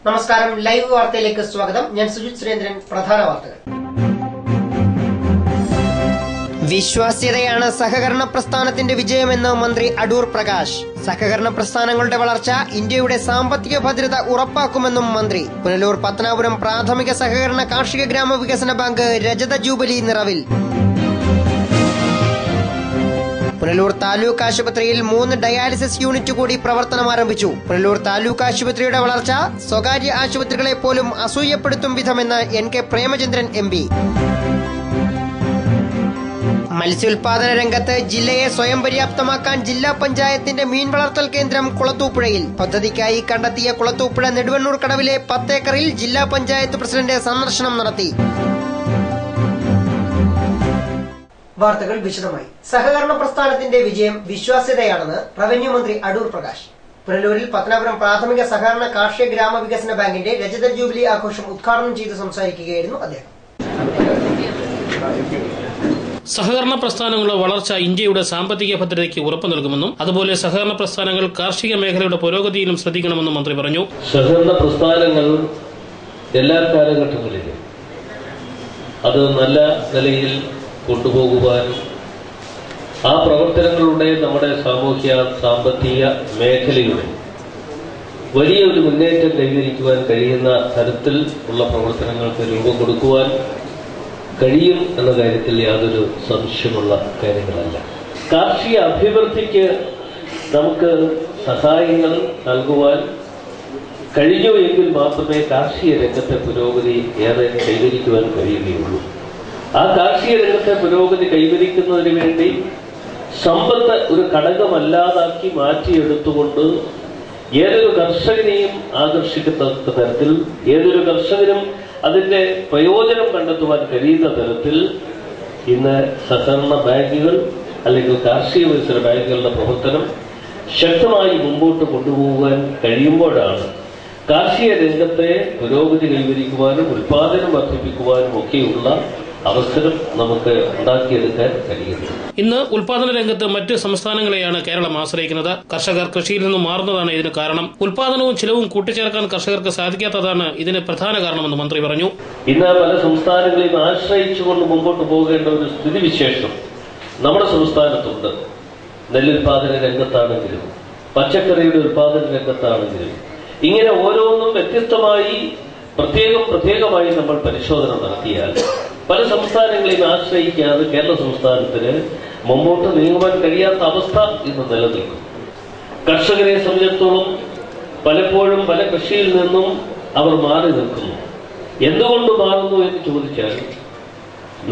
നമസ്കാരം, ലൈവ് വാർത്തയിലേക്ക് സ്വാഗതം. ഞാൻ സുജിത് സുരേന്ദ്രൻ. പ്രധാന വാർത്തകൾ. വിശ്വാസ്യതയാണ് സഹകരണ പ്രസ്ഥാനത്തിന്റെ വിജയമെന്ന് മന്ത്രി അടൂർ പ്രകാശ്. സഹകരണ പ്രസ്ഥാനങ്ങളുടെ വളർച്ച ഇന്ത്യയുടെ സാമ്പത്തിക ഭദ്രത ഉറപ്പാക്കുമെന്നും മന്ത്രി. പുനലൂർ പത്തനാപുരം പ്രാഥമിക സഹകരണ കാർഷിക ഗ്രാമവികസന ബാങ്ക് രജത ജൂബിലി നിറവിൽ. പുനലൂർ താലൂക്ക് ആശുപത്രിയിൽ 3 ഡയാലിസിസ് യൂണിറ്റ് കൂടി പ്രവർത്തനം ആരംഭിച്ചു. പുനലൂർ താലൂക്ക് ആശുപത്രിയുടെ വളർച്ച സ്വകാര്യ ആശുപത്രികളെ പോലും അസൂയപ്പെടുത്തും വിധമെന്ന് NK പ്രേമചന്ദ്രൻ MP. മത്സ്യോൽപാദന രംഗത്ത് ജില്ലയെ സ്വയം പര്യാപ്തമാക്കാൻ ജില്ലാ പഞ്ചായത്തിന്റെ മീൻ വളർത്തൽ കേന്ദ്രം കുളത്തൂപ്പുഴയിൽ. പദ്ധതിക്കായി കണ്ടെത്തിയ കുളത്തൂപ്പുഴ നെടുവണ്ണൂർ കടവിലെ 10 ഏക്കറിൽ ജില്ലാ പഞ്ചായത്ത് പ്രസിഡന്റ് സന്ദർശനം നടത്തി. വാർത്തകൾ വിശദമായി. സഹകരണ പ്രസ്ഥാനത്തിന്റെ വിജയം വിശ്വാസ്യതയാണെന്ന് റവന്യൂ മന്ത്രി അടൂർ പ്രകാശ്. പുനലൂരിൽ പത്തനാപുരം പ്രാഥമിക സഹകരണ കാർഷിക ഗ്രാമവികസന ബാങ്കിന്റെ രജത ജൂബിലി ആഘോഷം ഉദ്ഘാടനം ചെയ്ത് സംസാരിക്കുകയായിരുന്നു അദ്ദേഹം. സഹകരണ പ്രസ്ഥാനങ്ങളുടെ വളർച്ച ഇന്ത്യയുടെ സാമ്പത്തിക ഭദ്രതയ്ക്ക് ഉറപ്പു നൽകുമെന്നും അതുപോലെ സഹകരണ പ്രസ്ഥാനങ്ങൾ കാർഷിക മേഖലയുടെ പുരോഗതിയിലും ശ്രദ്ധിക്കണമെന്നും മന്ത്രി പറഞ്ഞു. സഹകരണ പ്രസ്ഥാനങ്ങൾ എല്ലാ കാലഘട്ടങ്ങളിലും അത് നല്ല നിലയിൽ കൊണ്ടുപോകുവാനും ആ പ്രവർത്തനങ്ങളുടെ നമ്മുടെ സാമൂഹ്യ സാമ്പത്തിക മേഖലയുടെ വലിയൊരു മുന്നേറ്റം കൈവരിക്കുവാൻ കഴിയുന്ന തരത്തിൽ ഉള്ള പ്രവർത്തനങ്ങൾക്ക് രൂപം കൊടുക്കുവാൻ കഴിയും എന്ന കാര്യത്തിൽ യാതൊരു സംശയമുള്ള കാര്യങ്ങളല്ല. കാർഷിക അഭിവൃദ്ധിക്ക് നമുക്ക് സഹായങ്ങൾ നൽകുവാൻ കഴിഞ്ഞു എങ്കിൽ മാത്രമേ കാർഷിക രംഗത്തെ പുരോഗതി ഏറെ കൈവരിക്കുവാൻ കഴിയുകയുള്ളൂ. ആ കാർഷിക രംഗത്തെ പുരോഗതി കൈവരിക്കുന്നതിന് വേണ്ടി സമ്പത്ത് ഒരു ഘടകമല്ലാതാക്കി മാറ്റിയെടുത്തുകൊണ്ട് ഏതൊരു കർഷകനെയും ആകർഷിക്കത്തക്ക തരത്തിൽ, ഏതൊരു കർഷകനും അതിന്റെ പ്രയോജനം കണ്ടെത്തുവാൻ കഴിയുന്ന തരത്തിൽ ഇന്ന് സഹകരണ ബാങ്കുകൾ അല്ലെങ്കിൽ കാർഷിക വികസന ബാങ്കുകളുടെ പ്രവർത്തനം ശക്തമായി മുമ്പോട്ട് കൊണ്ടുപോകാൻ കഴിയുമ്പോഴാണ് കാർഷിക രംഗത്തെ പുരോഗതി കൈവരിക്കുവാനും ഉൽപാദനം വർദ്ധിപ്പിക്കുവാനും ഒക്കെയുള്ള അവസരം നമുക്ക് ഉണ്ടാക്കിയെടുക്കാൻ കഴിയുന്നു. ഇന്ന് ഉൽപാദന രംഗത്ത് മറ്റ് സംസ്ഥാനങ്ങളെയാണ് കേരളം ആശ്രയിക്കുന്നത്. കർഷകർ കൃഷിയിൽ നിന്നും മാറുന്നതാണ് ഇതിന് കാരണം. ഉൽപാദനവും ചിലവും കൂട്ടിച്ചേർക്കാൻ കർഷകർക്ക് സാധിക്കാത്തതാണ് ഇതിന് പ്രധാന കാരണമെന്ന് മന്ത്രി പറഞ്ഞു. ഇന്ന് പല സംസ്ഥാനങ്ങളെയും ആശ്രയിച്ചുകൊണ്ട് മുമ്പോട്ട് പോകേണ്ട ഒരു സ്ഥിതിവിശേഷം നമ്മുടെ സംസ്ഥാനത്തുണ്ട്. നെല്ലുൽപാദന രംഗത്താണെങ്കിലും പച്ചക്കറിയുടെ ഉൽപാദന രംഗത്താണെങ്കിലും ഇങ്ങനെ ഓരോന്നും വ്യത്യസ്തമായി പ്രത്യേകമായി നമ്മൾ പരിശോധന നടത്തിയാൽ പല സംസ്ഥാനങ്ങളെയും ആശ്രയിക്കാതെ കേരള സംസ്ഥാനത്തിന് മുമ്പോട്ട് നീങ്ങുവാൻ കഴിയാത്ത അവസ്ഥ ഇന്ന് നിലനിൽക്കും. കർഷകരെ സംബന്ധിച്ചിടത്തോളം പലപ്പോഴും പല കൃഷിയിൽ നിന്നും അവർ മാറി നിൽക്കുന്നു. എന്തുകൊണ്ട് മാറുന്നു എന്ന് ചോദിച്ചാൽ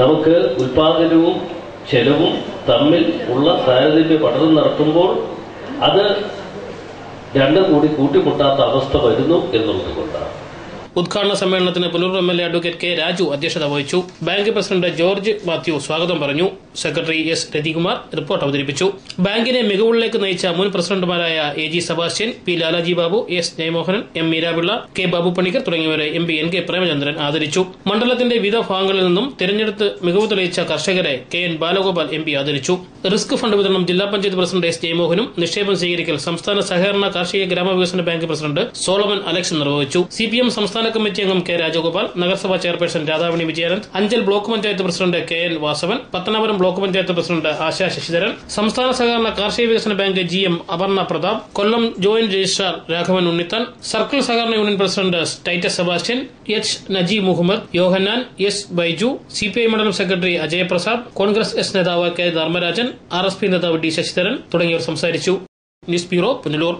നമുക്ക് ഉൽപാദനവും ചെലവും തമ്മിൽ ഉള്ള താരതമ്യ പഠനം നടത്തുമ്പോൾ അത് രണ്ടും കൂടി കൂട്ടിമുട്ടാത്ത അവസ്ഥ വരുന്നു എന്നുള്ളത് കൊണ്ടാണ്. ഉദ്ഘാടന സമ്മേളനത്തിന് Punalur MLA advocate K. Raju അധ്യക്ഷത വഹിച്ചു. ബാങ്ക് പ്രസിഡന്റ് ജോർജ് മാത്യു സ്വാഗതം പറഞ്ഞു. Secretary S. രതികുമാർ റിപ്പോർട്ട് അവതരിപ്പിച്ചു. ബാങ്കിനെ മികവുകളിലേക്ക് നയിച്ച മുൻ പ്രസിഡന്റുമാരായ AG Sebastian, P. Lalaji Babu, S. Jayamohanan, M. Meera Pillai, K. Babu Panicker തുടങ്ങിയവരെ MP NK പ്രേമചന്ദ്രൻ ആദരിച്ചു. മണ്ഡലത്തിന്റെ വിവിധ ഭാഗങ്ങളിൽ നിന്നും തിരഞ്ഞെടുത്ത് മികവ് തെളിയിച്ച കർഷകരെ KN ബാലഗോപാൽ MP ആദരിച്ചു. റിസ്ക് ഫണ്ട് വിതരണം ജില്ലാ പഞ്ചായത്ത് പ്രസിഡന്റ് S. ജയമോഹനും നിക്ഷേപം സ്വീകരിക്കൽ സംസ്ഥാന സഹകരണ കാർഷിക ഗ്രാമവികസന ബാങ്ക് പ്രസിഡന്റ് സോളമൻ അലക്സ് നിർവഹിച്ചു. CPM സംസ്ഥാന കമ്മിറ്റി അംഗം K. രാജഗോപാൽ, നഗരസഭാ chairperson Radhamani Vijayanand, Anchal block panchayat president KN Vasavan, Pathanapuram block panchayat president Asha Sasidharan, സംസ്ഥാന സഹകരണ കാർഷിക വികസന bank GM Aparna Prathap, Kollam joint registrar Raghavan Unnithan, circle സഹകരണ union president Titus Sebastian, H. Najeeb Muhammad, Yohannan, S. Biju, CPI മണ്ഡലം സെക്രട്ടറി അജയ് പ്രസാദ്, കോൺഗ്രസ് S നേതാവ് K. ധർമ്മരാജൻ, RSP നേതാവ് D. ശശിധരൻ തുടങ്ങിയവർ സംസാരിച്ചു. News bureau, Punalur.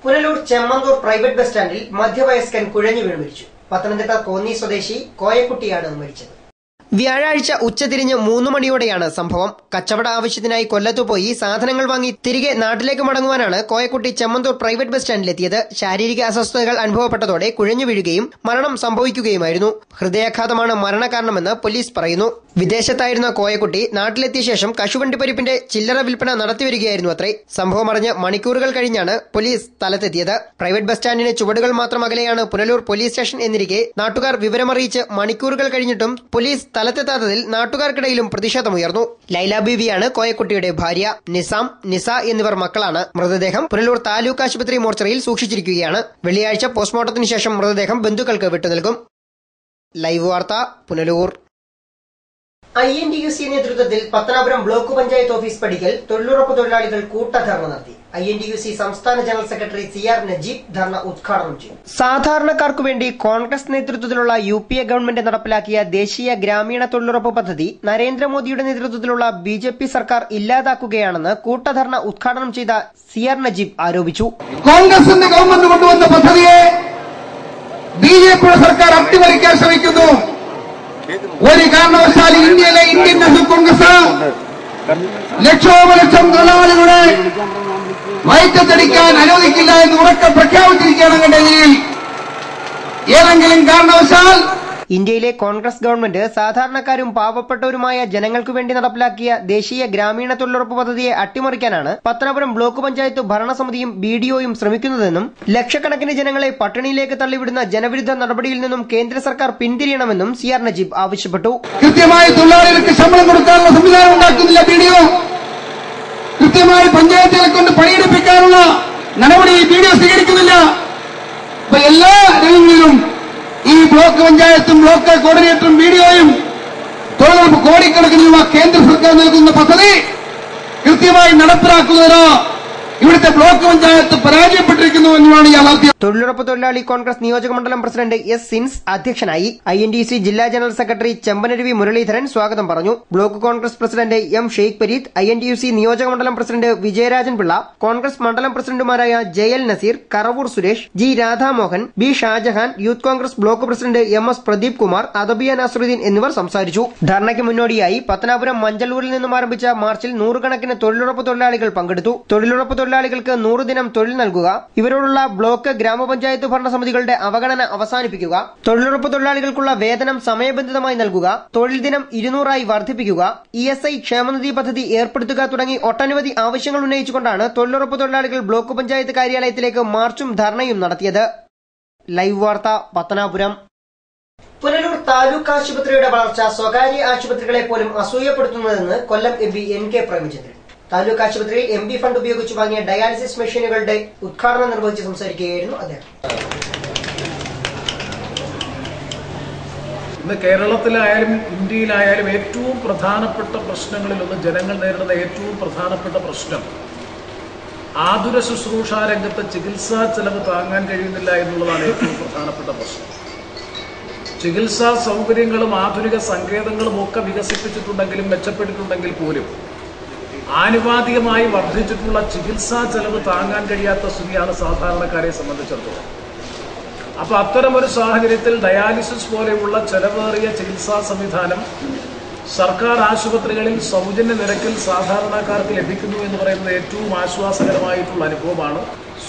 Punalur Chemmanthur private bus സ്റ്റാൻഡിൽ മധ്യവയസ്കൻ കുഴഞ്ഞു വീണ് മരിച്ചു. പത്തനംതിട്ട കോന്നി സ്വദേശി കോയക്കുട്ടിയാണ് മരിച്ചത്. വ്യാഴാഴ്ച ഉച്ചതിരിഞ്ഞ് 3 മണിയോടെയാണ് സംഭവം. കച്ചവട ആവശ്യത്തിനായി കൊല്ലത്തു പോയി സാധനങ്ങൾ വാങ്ങി തിരികെ നാട്ടിലേക്ക് മടങ്ങുവാനാണ് കോയക്കുട്ടി ചെമ്മന്തൂർ പ്രൈവറ്റ് ബസ് സ്റ്റാൻഡിലെത്തിയത്. ശാരീരിക അസ്വസ്ഥതകൾ അനുഭവപ്പെട്ടതോടെ കുഴഞ്ഞു വീഴുകയും മരണം സംഭവിക്കുകയുമായിരുന്നു. ഹൃദയാഘാതമാണ് മരണകാരണമെന്ന് പോലീസ് പറയുന്നു. വിദേശത്തായിരുന്ന കോയക്കുട്ടി നാട്ടിലെത്തിയ ശേഷം കശുവണ്ടി പരിപ്പിന്റെ ചില്ലറ വിൽപ്പന നടത്തിവരികയായിരുന്നു അത്രേ. സംഭവം അറിഞ്ഞ് മണിക്കൂറുകൾ കഴിഞ്ഞാണ് പോലീസ് സ്ഥലത്തെത്തിയത്. പ്രൈവറ്റ് ബസ് സ്റ്റാൻഡിന് ചുവടുകൾ മാത്രം അകലെയാണ് പുനലൂർ പോലീസ് സ്റ്റേഷൻ എന്നിരിക്കെ നാട്ടുകാർ വിവരമറിയിച്ച് മണിക്കൂറുകൾ കഴിഞ്ഞിട്ടും പോലീസ് സ്ഥലത്തെത്താത്തതിൽ നാട്ടുകാർക്കിടയിലും പ്രതിഷേധമുയർന്നു. ലൈല ബീവിയാണ് കോയക്കുട്ടിയുടെ ഭാര്യ. നിസാം, നിസ എന്നിവർ മക്കളാണ്. മൃതദേഹം പുനലൂർ താലൂക്ക് ആശുപത്രി മോർച്ചറിയിൽ സൂക്ഷിച്ചിരിക്കുകയാണ്. വെള്ളിയാഴ്ച പോസ്റ്റ്മോർട്ടത്തിന് ശേഷം മൃതദേഹം ബന്ധുക്കൾക്ക് വിട്ടുനൽകും. ലൈവ് വാർത്ത, പുനലൂർ. INTUC നേതൃത്വത്തിൽ പത്തനാപുരം ബ്ലോക്ക് പഞ്ചായത്ത് ഓഫീസ് പടിക്കൽ തൊഴിലുറപ്പ് തൊഴിലാളികൾ കൂട്ടധർണ നടത്തി. INTUC സംസ്ഥാന ജനറൽ സെക്രട്ടറി CR നജീബ് ധർണ ഉദ്ഘാടനം ചെയ്തു. സാധാരണക്കാർക്കു വേണ്ടി കോൺഗ്രസ് നേതൃത്വത്തിലുള്ള UPA ഗവൺമെന്റ് നടപ്പിലാക്കിയ ദേശീയ ഗ്രാമീണ തൊഴിലുറപ്പ് പദ്ധതി നരേന്ദ്രമോദിയുടെ നേതൃത്വത്തിലുള്ള BJP സർക്കാർ ഇല്ലാതാക്കുകയാണെന്ന് കൂട്ടധർണ ഉദ്ഘാടനം ചെയ്ത CR നജീബ് ആരോപിച്ചു. കോൺഗ്രസിന്റെ ഗവൺമെന്റ് കൊണ്ടുവന്ന പദ്ധതിയെ BJP സർക്കാർ അട്ടിമറിക്കാൻ ശ്രമിക്കുന്നു. ഒരു കാരണവശാലും ഇന്ത്യയിലെ ഇന്ത്യൻ നാഷണൽ കോൺഗ്രസ് ലക്ഷോപലക്ഷം തൊഴിലാളികളെ വയറ്റത്തടിക്കാൻ അനുവദിക്കില്ല എന്ന് ഉറക്കെ പ്രഖ്യാപിച്ചിരിക്കുകയാണെങ്കിൽ ഏതെങ്കിലും കാരണവശാൽ ഇന്ത്യയിലെ കോൺഗ്രസ് ഗവൺമെന്റ് സാധാരണക്കാരും പാവപ്പെട്ടവരുമായ ജനങ്ങൾക്കു വേണ്ടി നടപ്പിലാക്കിയ ദേശീയ ഗ്രാമീണ തൊഴിലുറപ്പ് പദ്ധതിയെ അട്ടിമറിക്കാനാണ് പത്തനാപുരം ബ്ലോക്ക് പഞ്ചായത്ത് ഭരണസമിതിയും BDOയും ശ്രമിക്കുന്നതെന്നും ലക്ഷക്കണക്കിന് ജനങ്ങളെ പട്ടിണിയിലേക്ക് തള്ളിവിടുന്ന ജനവിരുദ്ധ നടപടിയിൽ നിന്നും കേന്ദ്ര സർക്കാർ പിന്തിരിയണമെന്നും CR നജീബ് ആവശ്യപ്പെട്ടു. കൃത്യമായി തൊഴിലാളികൾക്ക് ശമ്പളം കൊടുക്കാനുള്ള സംവിധാനം ഉണ്ടാക്കുന്നില്ല BDO. കൃത്യമായി പഞ്ചായത്തുകളെ കൊണ്ട് പണിയെടുപ്പിക്കാനുള്ള നടപടി BDO സ്വീകരിക്കുന്നില്ല. എല്ലാ രംഗങ്ങളിലും ഈ ബ്ലോക്ക് പഞ്ചായത്തും ബ്ലോക്ക് കോർഡിനേറ്ററും BDOയും തൊഴിലുറപ്പ് കോടിക്കണക്കിന് രൂപ കേന്ദ്ര സർക്കാർ നൽകുന്ന പദ്ധതി കൃത്യമായി നടപ്പിലാക്കുന്നതിന് ഇവിടുത്തെ ബ്ലോക്ക് പഞ്ചായത്ത് പരാജയപ്പെട്ടിരിക്കുന്നു എന്നാണ് യാഥാർത്ഥ്യം. തൊഴിലുറപ്പ് തൊഴിലാളി കോൺഗ്രസ് നിയോജക മണ്ഡലം പ്രസിഡന്റ് S. സിൻസ് അധ്യക്ഷനായി. INTUC ജില്ലാ ജനറൽ സെക്രട്ടറി ചെമ്പനരുവി മുരളീധരൻ സ്വാഗതം പറഞ്ഞു. Block Congress president M. Sheikh Pareed, INTUC നിയോജക മണ്ഡലം പ്രസിഡന്റ് വിജയരാജൻ പിള്ള, കോൺഗ്രസ് മണ്ഡലം പ്രസിഡന്റുമാരായ JL Nazeer, Karavoor Suresh, G. Radhamohan, B. Shajahan, youth Congress block president MS. Pradeep Kumar, Adabiya Nasaruddin എന്നിവർ സംസാരിച്ചു. ധർണയ്ക്ക് മുന്നോടിയായി പത്തനാപുരം മഞ്ചല്ലൂരിൽ നിന്നും ആരംഭിച്ച മാർച്ചിൽ നൂറുകണക്കിന് തൊഴിലുറപ്പ് തൊഴിലാളികൾ പങ്കെടുത്തു. തൊഴിലുറപ്പ് തൊഴിലാളികൾക്ക് 100 ദിനം തൊഴിൽ നൽകുക, ഇവരോടുള്ള ബ്ലോക്ക് ഗ്രാമപഞ്ചായത്ത് ഭരണസമിതികളുടെ അവഗണന അവസാനിപ്പിക്കുക, തൊഴിലുറപ്പ് തൊഴിലാളികൾക്കുള്ള വേതനം സമയബന്ധിതമായി നൽകുക, തൊഴിൽ ദിനം 200 വർദ്ധിപ്പിക്കുക, ESI ക്ഷേമനിധി പദ്ധതി ഏർപ്പെടുത്തുക തുടങ്ങി ഒട്ടനവധി ആവശ്യങ്ങൾ ഉന്നയിച്ചുകൊണ്ടാണ് തൊഴിലുറപ്പ് തൊഴിലാളികൾ ബ്ലോക്ക് പഞ്ചായത്ത് കാര്യാലയത്തിലേക്ക് മാർച്ചും ധർണയും നടത്തിയത്. ലൈവ് വാർത്ത, പത്തനാപുരം. പുനലൂർ താലൂക്ക് ആശുപത്രിയുടെ വളർച്ച സ്വകാര്യ ആശുപത്രികളെ പോലും അസൂയപ്പെടുത്തുന്നതെന്ന് കൊല്ലം MP NK പ്രേമചന്ദ്രൻ. താലൂക്ക് ആശുപത്രിയിൽ MP ഫണ്ട് ഉപയോഗിച്ച് വാങ്ങിയ ഡയാലിസിസ് മെഷീനുകളുടെ ഉദ്ഘാടനം നിർവഹിച്ച് സംസാരിക്കുകയായിരുന്നു അദ്ദേഹം. ഇന്ന് കേരളത്തിലായാലും ഇന്ത്യയിലായാലും ഏറ്റവും പ്രധാനപ്പെട്ട പ്രശ്നങ്ങളിലൊന്ന്, ജനങ്ങൾ നേരിടുന്ന ഏറ്റവും പ്രധാനപ്പെട്ട പ്രശ്നം ആതുര ശുശ്രൂഷാ രംഗത്ത് ചികിത്സാ ചെലവ് താങ്ങാൻ കഴിയുന്നില്ല എന്നുള്ളതാണ് ഏറ്റവും പ്രധാനപ്പെട്ട പ്രശ്നം. ചികിത്സാ സൗകര്യങ്ങളും ആധുനിക സങ്കേതങ്ങളും ഒക്കെ വികസിപ്പിച്ചിട്ടുണ്ടെങ്കിലും മെച്ചപ്പെട്ടിട്ടുണ്ടെങ്കിൽ പോലും ആനുപാതികമായി വർദ്ധിച്ചിട്ടുള്ള ചികിത്സാ ചെലവ് താങ്ങാൻ കഴിയാത്ത സ്ഥിതിയാണ് സാധാരണക്കാരെ സംബന്ധിച്ചിടത്തോളം. അപ്പൊ അത്തരമൊരു സാഹചര്യത്തിൽ ഡയാലിസിസ് പോലെയുള്ള ചെലവേറിയ ചികിത്സാ സംവിധാനം സർക്കാർ ആശുപത്രികളിൽ സൗജന്യ നിരക്കിൽ സാധാരണക്കാർക്ക് ലഭിക്കുന്നു എന്ന് പറയുന്നത് ഏറ്റവും ആശ്വാസകരമായിട്ടുള്ള അനുഭവമാണ്.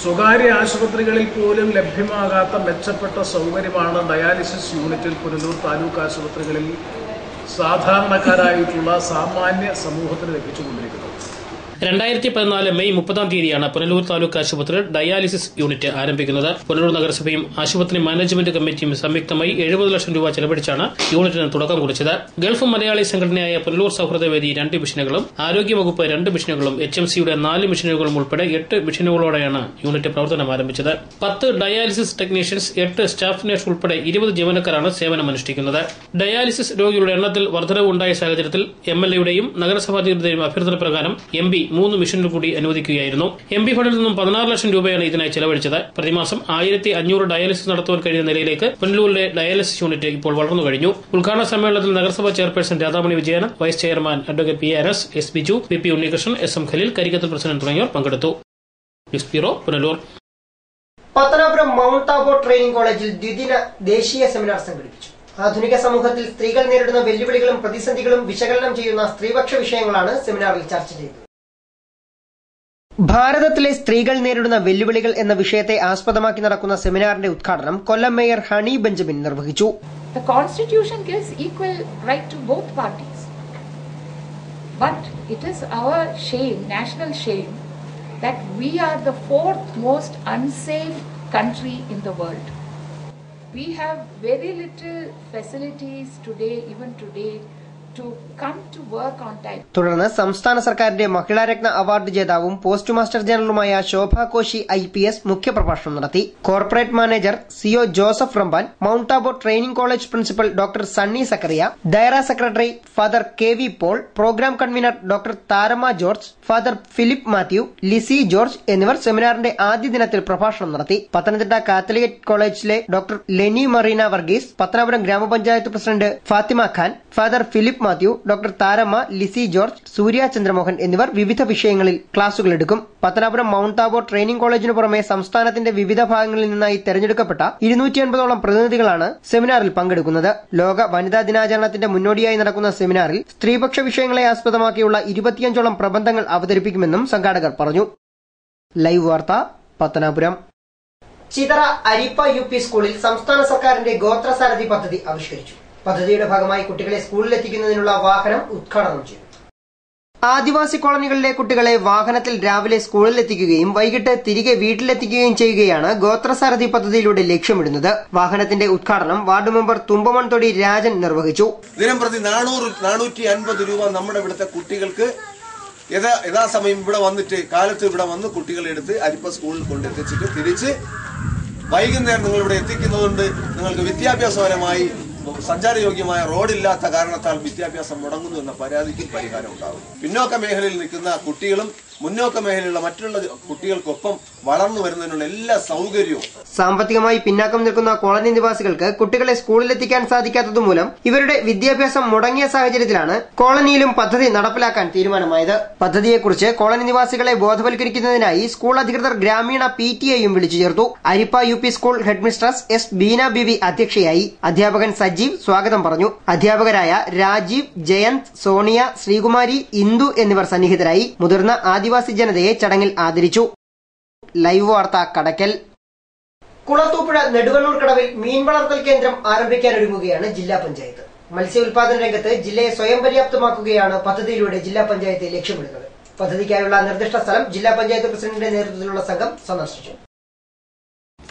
സ്വകാര്യ ആശുപത്രികളിൽ പോലും ലഭ്യമാകാത്ത മെച്ചപ്പെട്ട സൗകര്യമാണ് ഡയാലിസിസ് യൂണിറ്റിൽ പുനലൂർ താലൂക്ക് ആശുപത്രികളിൽ സാധാരണക്കാരായിട്ടുള്ള സാമാന്യ സമൂഹത്തിന് ലഭിച്ചുകൊണ്ടിരിക്കുന്നത്. 2014 മെയ് 30 പുനലൂർ താലൂക്ക് ആശുപത്രിയിൽ ഡയാലിസിസ് യൂണിറ്റ് ആരംഭിക്കുന്നത്. പുനലൂർ നഗരസഭയും ആശുപത്രി മാനേജ്മെന്റ് കമ്മിറ്റിയും സംയുക്തമായി 70 ലക്ഷം രൂപ ചെലവഴിച്ചാണ് യൂണിറ്റിന് തുടക്കം കുറിച്ചത്. ഗൾഫ് മലയാളി സംഘടനയായ പുനലൂർ സൗഹൃദവേദി 2 മിഷനുകളും ആരോഗ്യവകുപ്പ് 2 മിഷനുകളും HMCയുടെ 4 മിഷനുകളും ഉൾപ്പെടെ 8 മിഷനുകളോടെയാണ് യൂണിറ്റ് പ്രവർത്തനം ആരംഭിച്ചത്. 10 ഡയാലിസിസ് ടെക്നീഷ്യൻസ്, 8 സ്റ്റാഫ് നഴ്സ് ഉൾപ്പെടെ 20 ജീവനക്കാരാണ് സേവനമനുഷ്ഠിക്കുന്നത്. ഡയാലിസിസ് രോഗികളുടെ എണ്ണത്തിൽ വർധനവ് ഉണ്ടായ സാഹചര്യത്തിൽ MLAയുടെയും നഗരസഭാധികൃതരുടെയും അഭ്യർത്ഥന പ്രകാരം MP 3 മിഷനുകൾ കൂടി അനുവദിക്കുകയായിരുന്നു. MP ഫണ്ടിൽ നിന്നും 16 ലക്ഷം രൂപയാണ് ഇതിനായി ചെലവഴിച്ചത്. പ്രതിമാസം 1500 ഡയാലിസിസ് നടത്തുവാൻ കഴിയുന്ന നിലയിലേക്ക് പുനലൂരിലെ ഡയാലിസിസ് യൂണിറ്റ് ഇപ്പോൾ വളർന്നു കഴിഞ്ഞു. ഉദ്ഘാടന സമ്മേളനത്തിൽ നഗരസഭാ chairperson Radhamani Vijayan, vice chairman advocate P. Anas, S. Biju, PP Unnikrishnan, SM Khaleel, കരിക്കത്തിൽ പ്രസിഡന്റ് തുടങ്ങിയവർ പങ്കെടുത്തു. News bureau, Punalur. Pathanapuram Mount Tabor training കോളേജിൽ ദ്വിദിന ദേശീയ സെമിനാർ സംഘടിപ്പിച്ചു. ആധുനിക സമൂഹത്തിൽ സ്ത്രീകൾ നേരിടുന്ന വെല്ലുവിളികളും പ്രതിസന്ധികളും വിശകലനം ചെയ്യുന്ന സ്ത്രീപക്ഷ വിഷയങ്ങളാണ് സെമിനാറിൽ ചർച്ച ചെയ്തത്. ഭാരതത്തിലെ സ്ത്രീകൾ നേരിടുന്ന വെല്ലുവിളികൾ എന്ന വിഷയത്തെ ആസ്പദമാക്കി നടക്കുന്ന സെമിനാറിന്റെ ഉദ്ഘാടനം കൊല്ലം മേയർ ഹണി ബെഞ്ചമിൻ നിർവഹിച്ചു. The Constitution gives equal right to both parties, but it is our shame, national shame, that we are the 4th most unsafe country in the world. we have very little facilities today, even today, to come to work on time. തുടർന്ന് സംസ്ഥാന സർക്കാരിന്റെ Mahilaratna award ജേതാവും post master ജനറലുമായ Shobha Koshy IPS മുഖ്യപ്രഭാഷണം നടത്തി. Corporate manager CO Joseph Ramban, Mount ആബോ training college principal doctor Sunny Zachariah, ഡയറ secretary father KV Paul, programme convener doctor Tharamma George, father Philip Mathew, Lissy George എന്നിവർ സെമിനാറിന്റെ ആദ്യ ദിനത്തിൽ പ്രഭാഷണം നടത്തി. പത്തനംതിട്ട കാത്തലിക് കോളേജിലെ ഡോക്ടർ ലെനി മറീന വർഗീസ്, പത്തനാപുരം ഗ്രാമപഞ്ചായത്ത് president Fathima Khan, father Philip Mathew, doctor Tharamma, Lissy George, Surya Chandramohan എന്നിവർ വിവിധ വിഷയങ്ങളിൽ ക്ലാസുകൾ എടുക്കും. പത്തനാപുരം മൌണ്ട് ആബോ ട്രെയിനിംഗ് കോളേജിനു പുറമെ സംസ്ഥാനത്തിന്റെ വിവിധ ഭാഗങ്ങളിൽ നിന്നായി തെരഞ്ഞെടുക്കപ്പെട്ട 250ഓളം പ്രതിനിധികളാണ് സെമിനാറിൽ പങ്കെടുക്കുന്നത്. ലോക വനിതാ ദിനാചരണത്തിന്റെ മുന്നോടിയായി നടക്കുന്ന സെമിനാറിൽ സ്ത്രീപക്ഷ വിഷയങ്ങളെ ആസ്പദമാക്കിയുള്ള 25ഓളം പ്രബന്ധങ്ങൾ അവതരിപ്പിക്കുമെന്നും സംഘാടകർ പറഞ്ഞു. ലൈവ് വാർത്ത, പത്തനാപുരം. ചിതറ അരിപ്പ UP സ്കൂളിൽ സംസ്ഥാന സർക്കാരിന്റെ ഗോത്രസാരഥി പദ്ധതി ആവിഷ്കരിച്ചു. പദ്ധതിയുടെ ഭാഗമായി കുട്ടികളെ സ്കൂളിലെത്തിക്കുന്നതിനുള്ള വാഹനം ഉദ്ഘാടനം ചെയ്തു. ആദിവാസി കോളനികളിലെ കുട്ടികളെ വാഹനത്തിൽ രാവിലെ സ്കൂളിലെത്തിക്കുകയും വൈകിട്ട് തിരികെ വീട്ടിലെത്തിക്കുകയും ചെയ്യുകയാണ് ഗോത്രസാരഥി പദ്ധതിയിലൂടെ ലക്ഷ്യമിടുന്നത്. വാഹനത്തിന്റെ ഉദ്ഘാടനം വാർഡ് മെമ്പർ തുമ്പമൺതൊടി രാജൻ നിർവഹിച്ചു. ദിനംപ്രതി 450 രൂപ നമ്മുടെ ഇവിടുത്തെ കുട്ടികൾക്ക് യഥാസമയം ഇവിടെ വന്നിട്ട് കാലത്ത് ഇവിടെ വന്ന് കുട്ടികളെടുത്ത് അരിപ്പ സ്കൂളിൽ കൊണ്ടെത്തിച്ചിട്ട് തിരിച്ച് വൈകുന്നേരം നിങ്ങൾ ഇവിടെ എത്തിക്കുന്നതുകൊണ്ട് നിങ്ങൾക്ക് വിദ്യാഭ്യാസപരമായി സഞ്ചാരയോഗ്യമായ റോഡില്ലാത്ത കാരണത്താൽ വിദ്യാഭ്യാസം മുടങ്ങുന്നു എന്ന പരാതിക്ക് പരിഹാരം ഉണ്ടാകും. പിന്നോക്ക മേഖലയിൽ നിൽക്കുന്ന കുട്ടികളും മുന്നോക്ക മേഖലയിലുള്ള മറ്റുള്ള കുട്ടികൾക്കൊപ്പം വളർന്നു വരുന്നതിനുള്ള എല്ലാ സൗകര്യവും. സാമ്പത്തികമായി പിന്നാക്കം നിൽക്കുന്ന കോളനി നിവാസികൾക്ക് കുട്ടികളെ സ്കൂളിലെത്തിക്കാൻ സാധിക്കാത്തതുമൂലം ഇവരുടെ വിദ്യാഭ്യാസം മുടങ്ങിയ സാഹചര്യത്തിലാണ് കോളനിയിലും പദ്ധതി നടപ്പിലാക്കാൻ തീരുമാനമായത്. പദ്ധതിയെക്കുറിച്ച് കോളനി നിവാസികളെ ബോധവൽക്കരിക്കുന്നതിനായി സ്കൂൾ അധികൃതർ ഗ്രാമീണ PTA-യും വിളിച്ചു ചേർത്തു. Arippa UP school headmistress S. Beena Bivi അധ്യക്ഷയായി. അധ്യാപകൻ സജീവ് സ്വാഗതം പറഞ്ഞു. അധ്യാപകരായ രാജീവ്, ജയന്ത്, സോണിയ, ശ്രീകുമാരി, ഇന്ദു എന്നിവർ സന്നിഹിതരായി. മുതിർന്ന ആദിവാസി ജനതയെ ചടങ്ങിൽ ആദരിച്ചു. ലൈവ് വാർത്ത, കടക്കൽ. കുളത്തൂപ്പുഴ നെടുവണ്ണൂർ കടവിൽ മീൻ വളർത്തൽ കേന്ദ്രം ആരംഭിക്കാനൊരുങ്ങുകയാണ് ജില്ലാ പഞ്ചായത്ത്. മത്സ്യ ഉൽപാദന രംഗത്ത് ജില്ലയെ സ്വയം പര്യാപ്തമാക്കുകയാണ് പദ്ധതിയിലൂടെ ജില്ലാ പഞ്ചായത്ത് ലക്ഷ്യമിടുന്നത്. പദ്ധതിക്കായുള്ള നിർദ്ദിഷ്ട സ്ഥലം ജില്ലാ പഞ്ചായത്ത് പ്രസിഡന്റിന്റെ നേതൃത്വത്തിലുള്ള സംഘം സന്ദർശിച്ചു.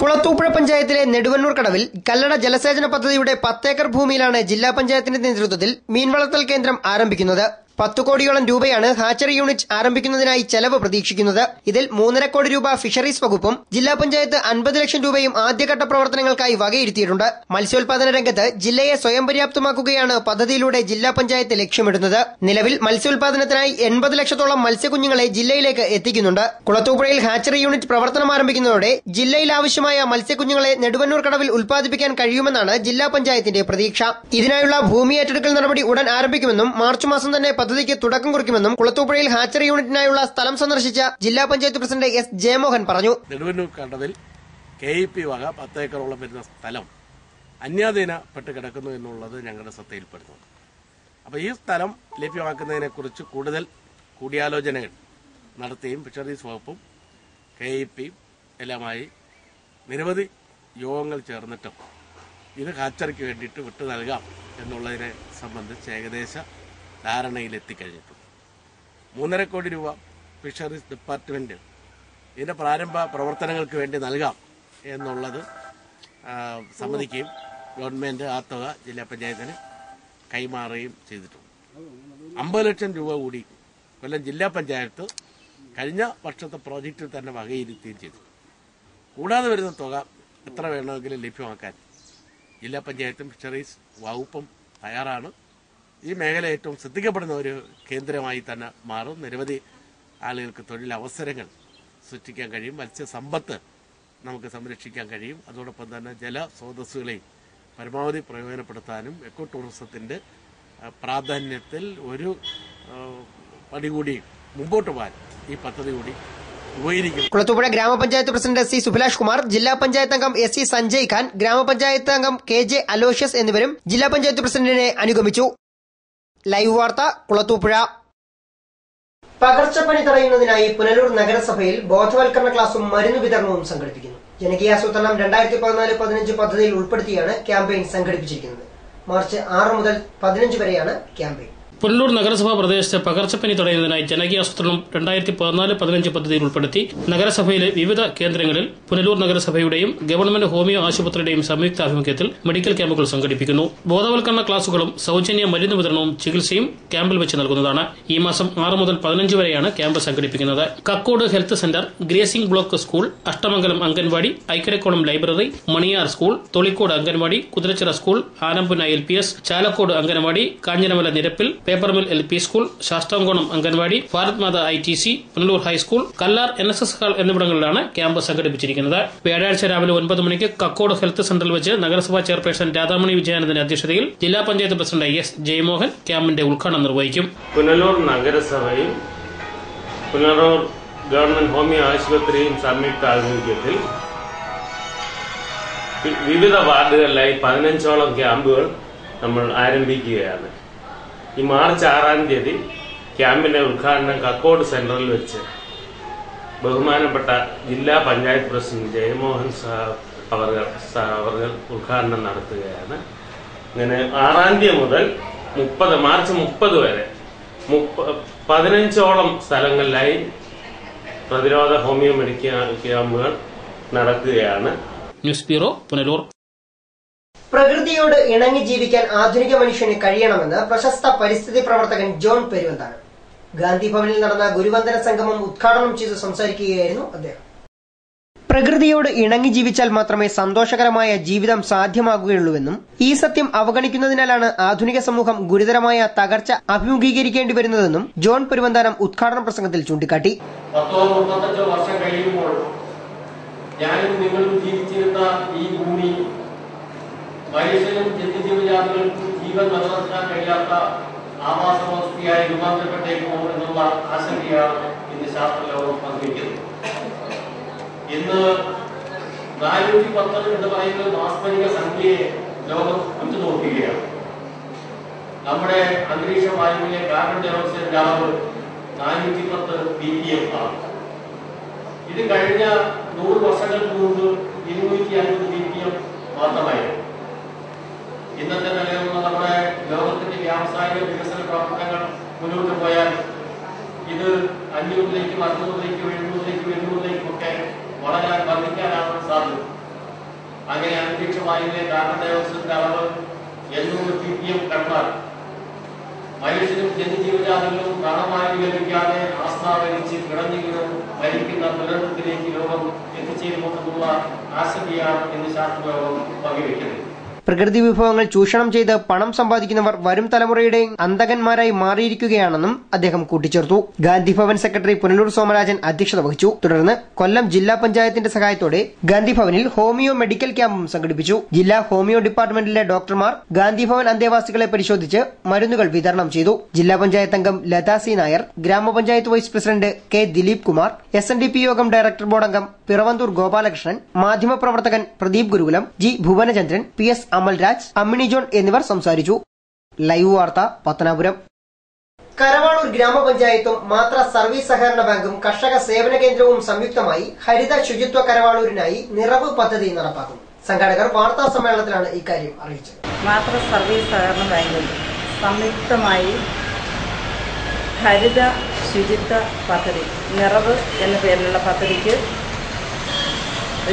കുളത്തൂപ്പുഴ പഞ്ചായത്തിലെ നെടുവണ്ണൂർ കടവിൽ കല്ലട ജലസേചന പദ്ധതിയുടെ 10 ഏക്കർ ഭൂമിയിലാണ് ജില്ലാ പഞ്ചായത്തിന്റെ നേതൃത്വത്തിൽ മീൻ വളർത്തൽ കേന്ദ്രം ആരംഭിക്കുന്നത്. 10 കോടിയോളം രൂപയാണ് ഹാച്ചറി യൂണിറ്റ് ആരംഭിക്കുന്നതിനായി ചെലവ് പ്രതീക്ഷിക്കുന്നത്. ഇതിൽ 3.5 കോടി രൂപ ഫിഷറീസ് വകുപ്പും ജില്ലാ പഞ്ചായത്ത് 50 ലക്ഷം രൂപയും ആദ്യഘട്ട പ്രവർത്തനങ്ങൾക്കായി വകയിരുത്തിയിട്ടുണ്ട്. മത്സ്യോൽപാദന രംഗത്ത് ജില്ലയെ സ്വയം പര്യാപ്തമാക്കുകയാണ് പദ്ധതിയിലൂടെ ജില്ലാ പഞ്ചായത്ത് ലക്ഷ്യമിടുന്നത്. നിലവിൽ മത്സ്യോൽപാദനത്തിനായി 80 ലക്ഷത്തോളം മത്സ്യക്കുഞ്ഞുങ്ങളെ ജില്ലയിലേക്ക് എത്തിക്കുന്നുണ്ട്. കുളത്തൂപ്പുഴയിൽ ഹാച്ചറി യൂണിറ്റ് പ്രവർത്തനം ആരംഭിക്കുന്നതോടെ ജില്ലയിൽ ആവശ്യമായ മത്സ്യക്കുഞ്ഞുങ്ങളെ നെടുവണ്ണൂർ കടവിൽ ഉൽപ്പാദിപ്പിക്കാൻ കഴിയുമെന്നാണ് ജില്ലാ പഞ്ചായത്തിന്റെ പ്രതീക്ഷ. ഇതിനായുള്ള ഭൂമി ഏറ്റെടുക്കൽ നടപടി ഉടൻ ആരംഭിക്കുമെന്നും മാർച്ച് മാസം തന്നെ പദ്ധതിക്ക് തുടക്കം കുറിക്കുമെന്നും കുളത്തൂപ്പുഴയിൽ ഹാച്ചറി യൂണിറ്റിനായുള്ള സ്ഥലം സന്ദർശിച്ച ജില്ലാ പഞ്ചായത്ത് പ്രസിഡന്റ് S. ജയമോഹൻ പറഞ്ഞു. നെടുവണ്ണൂർ കടവിൽ KEP വക 10 ഏക്കറോളം വരുന്ന സ്ഥലം അന്യാധീനപ്പെട്ട് കിടക്കുന്നു എന്നുള്ളത് ഞങ്ങളുടെ ശ്രദ്ധയിൽപ്പെടുന്നു. അപ്പോൾ ഈ സ്ഥലം ലഭ്യമാക്കുന്നതിനെക്കുറിച്ച് കൂടുതൽ കൂടിയാലോചനകൾ നടത്തുകയും ഫിഷറീസ് വകുപ്പും KEPയും എല്ലാമായി നിരവധി യോഗങ്ങൾ ചേർന്നിട്ടും ഇത് ഹാച്ചറിക്ക് വേണ്ടിയിട്ട് വിട്ടു നൽകാം എന്നുള്ളതിനെ സംബന്ധിച്ച് ഏകദേശ ധാരണയിലെത്തിക്കഴിഞ്ഞിട്ടുണ്ട്. 3.5 കോടി രൂപ ഫിഷറീസ് ഡിപ്പാർട്ട്മെന്റ് ഇതിന്റെ പ്രാരംഭ പ്രവർത്തനങ്ങൾക്ക് വേണ്ടി നൽകാം എന്നുള്ളത് സമ്മതിക്കുകയും ഗവൺമെന്റ് ആ തുക ജില്ലാ പഞ്ചായത്തിന് കൈമാറുകയും ചെയ്തിട്ടുണ്ട്. 50 ലക്ഷം രൂപ കൂടി കൊല്ലം ജില്ലാ പഞ്ചായത്ത് കഴിഞ്ഞ വർഷത്തെ പ്രോജക്റ്റിൽ തന്നെ വകയിരുത്തുകയും ചെയ്തു. കൂടാതെ വരുന്ന തുക എത്ര വേണമെങ്കിലും ലഭ്യമാക്കാൻ ജില്ലാ പഞ്ചായത്തും ഫിഷറീസ് വകുപ്പും തയ്യാറാണ്. ഈ മേഖല ഏറ്റവും ശ്രദ്ധിക്കപ്പെടുന്ന ഒരു കേന്ദ്രമായി തന്നെ മാറും. നിരവധി ആളുകൾക്ക് തൊഴിലവസരങ്ങൾ സൃഷ്ടിക്കാൻ കഴിയും. മത്സ്യസമ്പത്ത് നമുക്ക് സംരക്ഷിക്കാൻ കഴിയും. അതോടൊപ്പം തന്നെ ജലസ്രോതസ്സുകളെയും പരമാവധി പ്രയോജനപ്പെടുത്താനും എക്കോ ടൂറിസത്തിന്റെ പ്രാധാന്യത്തിൽ ഒരു പടി കൂടി മുമ്പോട്ട് പോകാൻ ഈ പദ്ധതി കൂടി ഉപകരിക്കും. കുളത്തൂപ്പുഴ ഗ്രാമപഞ്ചായത്ത് പ്രസിഡന്റ് C. സുഭിലാഷ് കുമാർ, ജില്ലാ പഞ്ചായത്ത് അംഗം S. C. സഞ്ജയ് ഖാൻ, ഗ്രാമപഞ്ചായത്ത് അംഗം KJ അലോഷ്യസ് എന്നിവരും ജില്ലാ പഞ്ചായത്ത് പ്രസിഡന്റിനെ അനുഗമിച്ചു. ലൈവ് വാർത്ത, കുളത്തൂപ്പുഴ. പകർച്ചപ്പനി തടയുന്നതിനായി പുനലൂർ നഗരസഭയിൽ ബോധവൽക്കരണ ക്ലാസും മരുന്ന് വിതരണവും സംഘടിപ്പിക്കുന്നു. ജനകീയാസൂത്രണം 2014-15 പദ്ധതിയിൽ ഉൾപ്പെടുത്തിയാണ് ക്യാമ്പയിൻ സംഘടിപ്പിച്ചിരിക്കുന്നത്. മാർച്ച് 6 മുതൽ 15 വരെയാണ് ക്യാമ്പയിൻ. പുനലൂർ നഗരസഭാ പ്രദേശത്തെ പകർച്ചപ്പനി തടയുന്നതിനായി ജനകീയ ആസൂത്രണം 2014-15 പദ്ധതിയിൽ ഉൾപ്പെടുത്തി നഗരസഭയിലെ വിവിധ കേന്ദ്രങ്ങളിൽ പുനലൂർ നഗരസഭയുടെയും ഗവൺമെന്റ് ഹോമിയോ ആശുപത്രിയുടെയും സംയുക്ത ആഭിമുഖ്യത്തിൽ മെഡിക്കൽ ക്യാമ്പുകൾ സംഘടിപ്പിക്കുന്നു. ബോധവൽക്കരണ ക്ലാസുകളും സൌജന്യ മരുന്ന് വിതരണവും ചികിത്സയും ക്യാമ്പിൽ വെച്ച് നൽകുന്നതാണ്. ഈ മാസം 6 മുതൽ 15 വരെയാണ് ക്യാമ്പ് സംഘടിപ്പിക്കുന്നത്. Kakkode health centre, grazing block school, Ashtamangalam anganwadi, Aikkarakonam library, Maniyar school, Tholicode anganwadi, Kuthirachira school, Anampuna LPS, Chalakode anganwadi, Kanjiramala നിരപ്പിൽ, paper mill LP school, Sasthamkonam anganwadi, Bharat Mata ITC, Punalur high school, Kallar NSS hall എന്നിവിടങ്ങളിലാണ് ക്യാമ്പ് സംഘടിപ്പിച്ചിരിക്കുന്നത്. വ്യാഴാഴ്ച രാവിലെ 9 മണിക്ക് കക്കോട് ഹെൽത്ത് സെന്ററിൽ വെച്ച് നഗരസഭാ ചെയർപേഴ്സൺ രാധാമണി വിജയാനന്ദന്റെ അധ്യക്ഷതയിൽ ജില്ലാ പഞ്ചായത്ത് പ്രസിഡന്റ് S. ജയമോഹൻ ക്യാമ്പിന്റെ ഉദ്ഘാടനം നിർവഹിക്കും. പുനലൂർ നഗരസഭയും പുനലൂർ ഗവൺമെന്റ് ഹോമിയോ ആശുപത്രിയും സംയുക്ത ആഭിമുഖ്യത്തിൽ വിവിധ വാർഡുകളിലായി 15ഓളം ക്യാമ്പുകൾ നമ്മൾ ആരംഭിക്കുകയാണ്. ഈ മാർച്ച് 6-ാം തീയതി ക്യാമ്പിന്റെ ഉദ്ഘാടനം കക്കോട് സെന്ററിൽ വെച്ച് ബഹുമാനപ്പെട്ട ജില്ലാ പഞ്ചായത്ത് പ്രസിഡന്റ് ജയമോഹൻ അവർ ഉദ്ഘാടനം നടത്തുകയാണ്. ഇങ്ങനെ 6-ാം തീയതി മുതൽ മാർച്ച് 30 വരെ 15ഓളം സ്ഥലങ്ങളിലായി പ്രതിരോധ ഹോമിയോ മെഡിക്കൽ ക്യാമ്പുകൾ നടക്കുകയാണ്. News bureau, Punalur. പ്രകൃതിയോട് ഇണങ്ങി ജീവിക്കാൻ ആധുനിക മനുഷ്യന് കഴിയണമെന്ന് പ്രശസ്ത പരിസ്ഥിതി പ്രവർത്തകൻ ജോൺ പെരുവന്താണ്. ഗാന്ധി ഭവനിൽ നടന്ന ഗുരുവന്ദന സംഗമം ഉദ്ഘാടനം ചെയ്ത് സംസാരിക്കുകയായിരുന്നു അദ്ദേഹം. പ്രകൃതിയോട് ഇണങ്ങി ജീവിച്ചാൽ മാത്രമേ സന്തോഷകരമായ ജീവിതം സാധ്യമാകുകയുള്ളൂവെന്നും ഈ സത്യം അവഗണിക്കുന്നതിനാലാണ് ആധുനിക സമൂഹം ഗുരുതരമായ തകർച്ച അഭിമുഖീകരിക്കേണ്ടി വരുന്നതെന്നും ജോൺ പെരുവന്താനം ഉദ്ഘാടന പ്രസംഗത്തിൽ ചൂണ്ടിക്കാട്ടി. 30-35 വർഷം കഴിയുമ്പോൾ ഞാനും നിങ്ങളും ജീവിച്ചിരുന്ന ഈ ഭൂമി മനുഷ്യനും ജന്തുജീവജാതികൾക്കും ജീവൻ നിലനിർത്താൻ കഴിയാത്ത ആവാസവ്യവസ്ഥയായി രൂപാന്തരപ്പെട്ടേക്കുമോ എന്നുള്ള ആശങ്കയാണ് ഇന്ന് ശാസ്ത്രലോകം പങ്കുവയ്ക്കുന്നത്. ഇന്ന് 410 എന്ന് പറയുന്ന മാസ്മരിക സംഖ്യയെ ലോകം ഉറ്റുനോക്കുകയാണ്. നമ്മുടെ അന്തരീക്ഷ വായുവിലെ കാർബൺ ഡയോക്സൈഡ് അളവ് 410 ppm ആണ്. ഇത് കഴിഞ്ഞ 100 വർഷങ്ങൾക്ക് മുമ്പ് 250 ppm മാത്രമായിരുന്നു. ഇന്നത്തെ നിലയിലുള്ള നമ്മുടെ ലോകത്തിന്റെ വ്യാവസായിക വികസന പ്രവർത്തനങ്ങൾ മുന്നോട്ട് പോയാൽ ഇത് 500-ലേക്കും 600-ലേക്കും 700-ലേക്കും 800-ലേക്കും ഒക്കെ വളരാൻ വർദ്ധിക്കാനാണ് സാധ്യത. അങ്ങനെ അന്തരീക്ഷ വായുവിലെ കാർബൺ ഡയോക്സൈഡിന്റെ അളവ് 800 ppm കടന്നാൽ മനുഷ്യനും ജന്തുജീവജാതികളും പ്രാണവായു ലഭിക്കാതെ ആസ്മാവലിച്ച് കിടഞ്ഞിങ്ങനെ മരിക്കുന്ന ദുരന്തത്തിലേക്ക് ലോകം എത്തിച്ചേരുമെന്നുള്ള ആശങ്കയാണ് ഇന്ന് ശാസ്ത്രലോകം പങ്കുവയ്ക്കുന്നത്. പ്രകൃതി വിഭവങ്ങൾ ചൂഷണം ചെയ്ത് പണം സമ്പാദിക്കുന്നവർ വരും തലമുറയുടെ അന്തകന്മാരായി മാറിയിരിക്കുകയാണെന്നും അദ്ദേഹം കൂട്ടിച്ചേർത്തു. ഗാന്ധി ഭവൻ സെക്രട്ടറി പുനലൂർ സോമരാജൻ അധ്യക്ഷത വഹിച്ചു. തുടർന്ന് കൊല്ലം ജില്ലാ പഞ്ചായത്തിന്റെ സഹായത്തോടെ ഗാന്ധി ഭവനിൽ ഹോമിയോ മെഡിക്കൽ ക്യാമ്പും സംഘടിപ്പിച്ചു. ജില്ലാ ഹോമിയോ ഡിപ്പാർട്ട്മെന്റിലെ ഡോക്ടർമാർ ഗാന്ധി ഭവൻ അന്തേവാസികളെ പരിശോധിച്ച് മരുന്നുകൾ വിതരണം ചെയ്തു. ജില്ലാ പഞ്ചായത്ത് അംഗം ലതാ സി നായർ, ഗ്രാമപഞ്ചായത്ത് vice president K. Dileep Kumar, SNDP യോഗം ഡയറക്ടർ ബോർഡ് അംഗം പിറവന്തൂർ ഗോപാലകൃഷ്ണൻ, മാധ്യമപ്രവർത്തകൻ Pradeep Gurukulam, G. Bhuvanachandran, PS. Amalraj, Ammini John എന്നിവർ സംസാരിച്ചു. ലൈവ് വാർത്ത, പത്തനാപുരം. കരവാളൂർ ഗ്രാമപഞ്ചായത്തും മാത്ര സർവീസ് സഹകരണ ബാങ്കും കർഷക സേവന കേന്ദ്രവും സംയുക്തമായി ഹരിത ശുചിത്വ കരവാളൂരിനായി നിറവ് പദ്ധതി നടപ്പാക്കും. സംഘാടകർ വാർത്താ സമ്മേളനത്തിലാണ് ഇക്കാര്യം അറിയിച്ചത്. മാത്ര സർവീസ് സഹകരണ ബാങ്കും സംയുക്തമായി ഹരിത ശുചിത്വ പദ്ധതി നിറവ് എന്ന പേരിലുള്ള പദ്ധതിക്ക്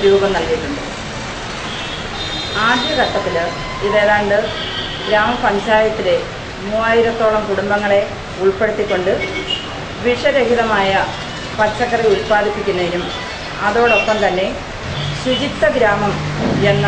രൂപം നൽകിയിട്ടുണ്ട്. ആദ്യഘട്ടത്തിൽ ഇതേതാണ്ട് ഗ്രാമപഞ്ചായത്തിലെ 3000-ഓളം കുടുംബങ്ങളെ ഉൾപ്പെടുത്തിക്കൊണ്ട് വിഷരഹിതമായ പച്ചക്കറി ഉൽപ്പാദിപ്പിക്കുന്നതിനും അതോടൊപ്പം തന്നെ ശുചിത്വ ഗ്രാമം എന്ന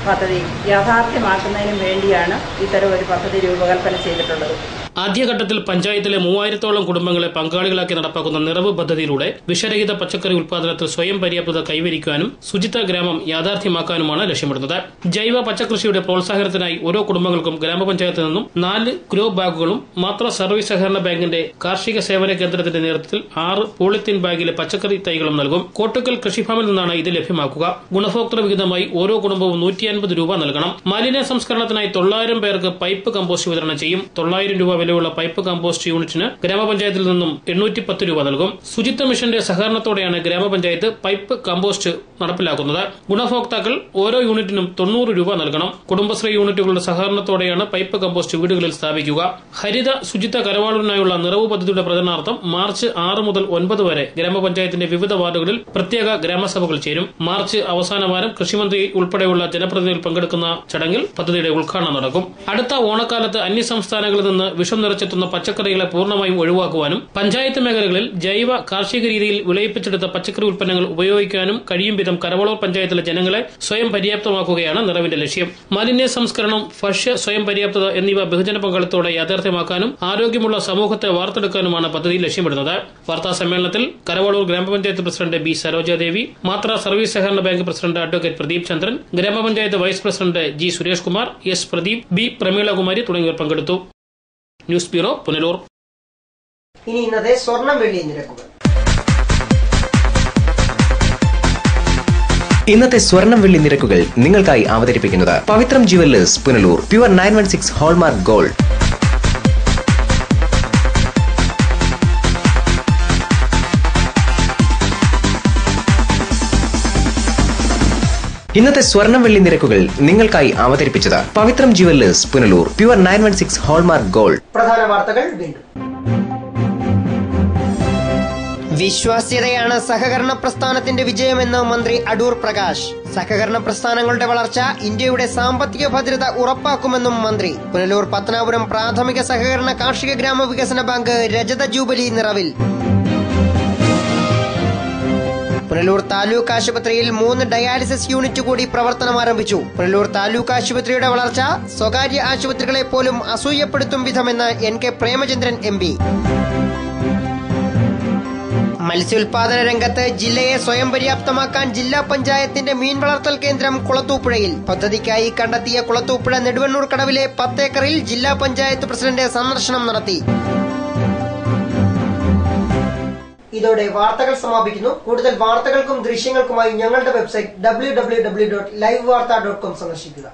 പദ്ധതി യാഥാർത്ഥ്യമാക്കുന്നതിനും വേണ്ടിയാണ് ഇത്തരം ഒരു പദ്ധതി രൂപകൽപ്പന ചെയ്തിട്ടുള്ളത്. ആദ്യഘട്ടത്തിൽ പഞ്ചായത്തിലെ 3000-ഓളം കുടുംബങ്ങളെ പങ്കാളികളാക്കി നടപ്പാക്കുന്ന നിറവ് പദ്ധതിയിലൂടെ വിഷരഹിത പച്ചക്കറി ഉൽപാദനത്തിൽ സ്വയം പര്യാപ്തത കൈവരിക്കാനും ശുചിത്വ ഗ്രാമം യാഥാർത്ഥ്യമാക്കാനുമാണ് ലക്ഷ്യമിടുന്നത്. ജൈവ പച്ചക്കൃഷിയുടെ പ്രോത്സാഹനത്തിനായി ഓരോ കുടുംബങ്ങൾക്കും ഗ്രാമപഞ്ചായത്തിൽ നിന്നും 4 ഗ്രോ ബാഗുകളും മാത്ര സർവീസ് സഹകരണ ബാങ്കിന്റെ കാർഷിക സേവന കേന്ദ്രത്തിന്റെ നേതൃത്വത്തിൽ 6 പോളിത്തീൻ ബാഗിലെ പച്ചക്കറി തൈകളും നൽകും. കോട്ടക്കൽ കൃഷിഫാമിൽ നിന്നാണ് ഇത് ലഭ്യമാക്കുക. ഗുണഭോക്തൃ വിഹിതമായി ഓരോ കുടുംബവും 150 രൂപ നൽകണം. മാലിന്യ സംസ്കരണത്തിനായി 900 പേർക്ക് പൈപ്പ് കമ്പോസ്റ്റ് വിതരണം ചെയ്യും. 900 രൂപ വിലയുള്ള പൈപ്പ് കമ്പോസ്റ്റ് യൂണിറ്റിന് ഗ്രാമപഞ്ചായത്തിൽ നിന്നും 810 രൂപ നൽകും. ശുചിത്വ മിഷന്റെ സഹകരണത്തോടെയാണ് ഗ്രാമപഞ്ചായത്ത് പൈപ്പ് കമ്പോസ്റ്റ് നടപ്പിലാക്കുന്നത്. ഗുണഭോക്താക്കൾ ഓരോ യൂണിറ്റിനും 90 രൂപ നൽകണം. കുടുംബശ്രീ യൂണിറ്റുകളുടെ സഹകരണത്തോടെയാണ് പൈപ്പ് കമ്പോസ്റ്റ് വീടുകളിൽ സ്ഥാപിക്കുക. ഹരിത ശുചിത്വ കരവാളൂരിനായുള്ള നിറവ് പദ്ധതിയുടെ പ്രചരണാർത്ഥം മാർച്ച് 6 മുതൽ 9 വരെ ഗ്രാമപഞ്ചായത്തിന്റെ വിവിധ വാർഡുകളിൽ പ്രത്യേക ഗ്രാമസഭകൾ ചേരും. മാർച്ച് അവസാന വാരം കൃഷിമന്ത്രി ഉൾപ്പെടെയുള്ള ജനപ്രതിനിധികൾ പങ്കെടുക്കുന്ന ചടങ്ങിൽ പദ്ധതിയുടെ ഉദ്ഘാടനം നടക്കും. അടുത്ത ഓണക്കാലത്ത് അന്യസംസ്ഥാനങ്ങളിൽ നിന്ന് വിഷം നിറച്ചെത്തുന്ന പച്ചക്കറികളെ പൂർണ്ണമായും ഒഴിവാക്കുവാനും പഞ്ചായത്ത് മേഖലകളിൽ ജൈവ കാർഷിക രീതിയിൽ വിളയിപ്പിച്ചെടുത്ത പച്ചക്കറി ഉൽപ്പന്നങ്ങൾ ഉപയോഗിക്കാനും കഴിയും വിധം കരവളൂർ പഞ്ചായത്തിലെ ജനങ്ങളെ സ്വയം പര്യാപ്തമാക്കുകയാണ് നിറവിന്റെ ലക്ഷ്യം. മാലിന്യ സംസ്കരണം, ഭക്ഷ്യ സ്വയം പര്യാപ്തത എന്നിവ ബഹുജന പങ്കാളിത്തോടെ യാഥാർത്ഥ്യമാക്കാനും ആരോഗ്യമുള്ള സമൂഹത്തെ വാർത്തെടുക്കാനുമാണ് പദ്ധതി ലക്ഷ്യമിടുന്നത്. വാർത്താ സമ്മേളനത്തിൽ കരവളൂർ ഗ്രാമപഞ്ചായത്ത് president B Saroja Devi, Mathra service സഹകരണ bank president advocate Pradeep Chandran, ഗ്രാമപഞ്ചായത്ത് vice president G Suresh Kumar, S Pradeep, B Pramilakumari തുടങ്ങിയവർ പങ്കെടുത്തു. News bureau, Punalur. ഇനി ഇന്നത്തെ സ്വർണം വെള്ളി നിരക്കുകൾ. ഇന്നത്തെ സ്വർണം വെള്ളി നിരക്കുകൾ നിങ്ങൾക്കായി അവതരിപ്പിക്കുന്നത് Pavithram jewellers, Punalur. Pure 916 hallmark gold. ഇന്നത്തെ സ്വർണം വെള്ളി നിരക്കുകൾ നിങ്ങൾക്കായി അവതരിപ്പിച്ചത് Pavithram jewellers, Punalur. Pure 916 hallmark gold. പ്രധാന വാർത്തകൾ വീണ്ടും. വിശ്വാസ്യതയാണ് സഹകരണ പ്രസ്ഥാനത്തിന്റെ വിജയമെന്ന് മന്ത്രി അടൂർ പ്രകാശ്. സഹകരണ പ്രസ്ഥാനങ്ങളുടെ വളർച്ച ഇന്ത്യയുടെ സാമ്പത്തിക ഭദ്രത ഉറപ്പാക്കുമെന്നും മന്ത്രി. പുനലൂർ പത്തനാപുരം പ്രാഥമിക സഹകരണ കാർഷിക ഗ്രാമവികസന ബാങ്ക് രജത ജൂബിലി നിറവിൽ. പുനലൂർ താലൂക്ക് ആശുപത്രിയിൽ 3 ഡയാലിസിസ് യൂണിറ്റ് കൂടി പ്രവർത്തനം ആരംഭിച്ചു. പുനലൂർ താലൂക്ക് ആശുപത്രിയുടെ വളർച്ച സ്വകാര്യ ആശുപത്രികളെ പോലും അസൂയപ്പെടുത്തും വിധമെന്ന് NK പ്രേമചന്ദ്രൻ MP. മത്സ്യോൽപാദന രംഗത്ത് ജില്ലയെ സ്വയം പര്യാപ്തമാക്കാൻ ജില്ലാ പഞ്ചായത്തിന്റെ മീൻ വളർത്തൽ കേന്ദ്രം കുളത്തൂപ്പുഴയിൽ. പദ്ധതിക്കായി കണ്ടെത്തിയ കുളത്തൂപ്പുഴ നെടുവണ്ണൂർ കടവിലെ 10 ഏക്കറിൽ ജില്ലാ പഞ്ചായത്ത് പ്രസിഡന്റ് സന്ദർശനം നടത്തി. ഇതോടെ വാർത്തകൾ സമാപിക്കുന്നു. കൂടുതൽ വാർത്തകൾക്കും ദൃശ്യങ്ങൾക്കുമായി ഞങ്ങളുടെ വെബ്സൈറ്റ് www.livevarta.com സന്ദർശിക്കുക.